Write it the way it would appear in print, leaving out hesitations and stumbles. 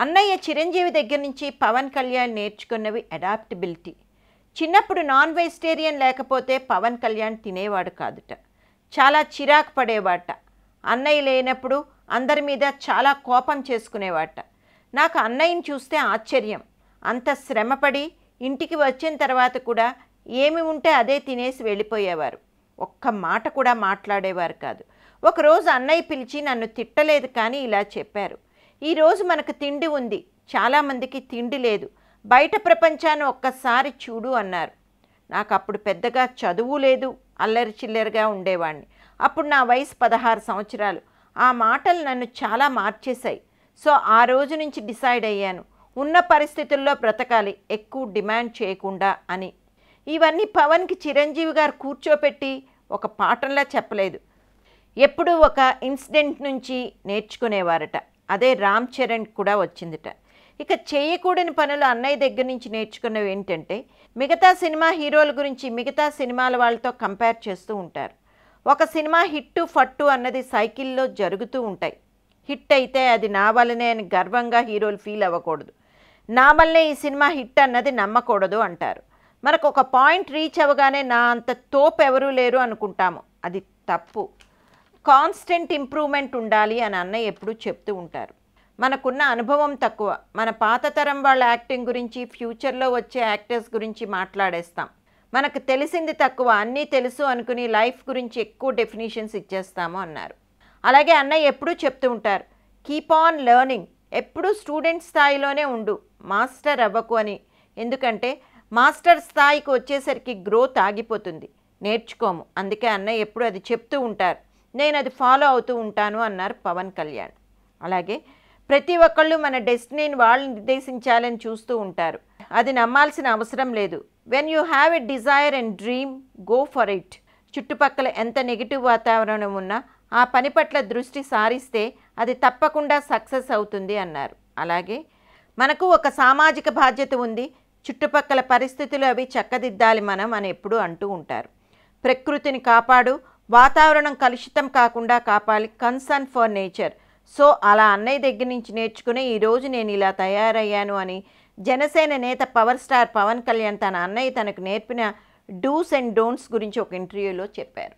అన్నయ్య చిరంజీవి దగ్గర నుంచి పవన్ కళ్యాణ్ నేర్చుకున్నవి అడాప్టబిలిటీ. చిన్నప్పుడు నాన్ వెజిటేరియన్ లేకపోతే పవన్ కళ్యాణ్ తినేవాడు కాదుట. చాలా చిరాకు పడేవాట. అన్నయ్య లేనప్పుడు అందరి మీద చాలా కోపం చేసుకునేవాట. నాకు అన్నయ్యని చూస్తే ఆశ్చర్యం. అంత శ్రమపడి ఇంటికి వచ్చిన తర్వాత కూడా ఏమి ఉంటే అదే తినేసి వెళ్ళిపోయేవారు. ఒక్క మాట కూడా మాట్లాడేవారు కాదు. ఒకరోజు అన్నయ్య పిలిచి నన్ను తిట్టలేదు, కానీ ఇలా చెప్పారు: ఈరోజు మనకు తిండి ఉంది, చాలామందికి తిండి లేదు, బయట ప్రపంచాన్ని ఒక్కసారి చూడు అన్నారు. నాకు అప్పుడు పెద్దగా చదువు లేదు, అల్లరి చిల్లరిగా ఉండేవాడిని. అప్పుడు నా వయసు 16 సంవత్సరాలు. ఆ మాటలు నన్ను చాలా మార్చేశాయి. సో ఆ రోజు నుంచి డిసైడ్ అయ్యాను, ఉన్న పరిస్థితుల్లో బ్రతకాలి, ఎక్కువ డిమాండ్ చేయకుండా అని. ఇవన్నీ పవన్కి చిరంజీవి గారు కూర్చోపెట్టి ఒక పాఠంలా చెప్పలేదు, ఎప్పుడూ ఒక ఇన్సిడెంట్ నుంచి నేర్చుకునేవారట. అదే రామ్ చరణ్ కూడా వచ్చిందిట. ఇక చేయకూడని పనులు అన్నయ్య దగ్గర నుంచి నేర్చుకున్నవి ఏంటంటే, మిగతా సినిమా హీరోల గురించి మిగతా సినిమాల వాళ్ళతో కంపేర్ చేస్తూ ఉంటారు. ఒక సినిమా హిట్టు ఫట్టు అన్నది సైకిల్లో జరుగుతూ ఉంటాయి. హిట్ అయితే అది నా వల్లనే అని గర్వంగా హీరోలు ఫీల్ అవ్వకూడదు. నా వల్లనే ఈ సినిమా హిట్ అన్నది నమ్మకూడదు అంటారు. మనకు ఒక పాయింట్ రీచ్ అవ్వగానే నా అంత తోపు ఎవరూ లేరు అనుకుంటాము. అది తప్పు. కాన్స్టెంట్ ఇంప్రూవ్మెంట్ ఉండాలి అని అన్నయ్య ఎప్పుడూ చెప్తూ ఉంటారు. మనకున్న అనుభవం తక్కువ. మన పాత తరం వాళ్ళ యాక్టింగ్ గురించి, ఫ్యూచర్లో వచ్చే యాక్టర్స్ గురించి మాట్లాడేస్తాం. మనకు తెలిసింది తక్కువ, అన్నీ తెలుసు అనుకుని లైఫ్ గురించి ఎక్కువ డెఫినేషన్స్ ఇచ్చేస్తాము అన్నారు. అలాగే అన్నయ్య ఎప్పుడూ చెప్తూ ఉంటారు, కీప్ ఆన్ లెర్నింగ్, ఎప్పుడూ స్టూడెంట్ స్థాయిలోనే ఉండు, మాస్టర్ అవ్వకు అని. ఎందుకంటే మాస్టర్ స్థాయికి వచ్చేసరికి గ్రోత్ ఆగిపోతుంది, నేర్చుకోము. అందుకే అన్నయ్య ఎప్పుడు అది చెప్తూ ఉంటారు, నేను అది ఫాలో అవుతూ ఉంటాను అన్నారు పవన్ కళ్యాణ్. అలాగే ప్రతి ఒక్కళ్ళు మన డెస్టినీని వాళ్ళు నిర్దేశించాలని చూస్తూ ఉంటారు. అది నమ్మాల్సిన అవసరం లేదు. When you have a desire and dream, go for it. చుట్టుపక్కల ఎంత నెగిటివ్ వాతావరణం ఉన్నా ఆ పని పట్ల దృష్టి సారిస్తే అది తప్పకుండా సక్సెస్ అవుతుంది అన్నారు. అలాగే మనకు ఒక సామాజిక బాధ్యత ఉంది, చుట్టుపక్కల పరిస్థితులు అవి చక్కదిద్దాలి మనం అని ఎప్పుడూ అంటూ ఉంటారు. ప్రకృతిని కాపాడు, వాతావరణం కలుషితం కాకుండా కాపాలి, కన్సర్న్ ఫర్ నేచర్. సో అలా అన్నయ్య దగ్గర నుంచి నేర్చుకుని ఈరోజు నేను ఇలా తయారయ్యాను అని జనసేన నేత పవర్ స్టార్ పవన్ కళ్యాణ్ తన అన్నయ్య తనకు నేర్పిన డూస్ అండ్ డోంట్స్ గురించి ఒక ఇంటర్వ్యూలో చెప్పారు.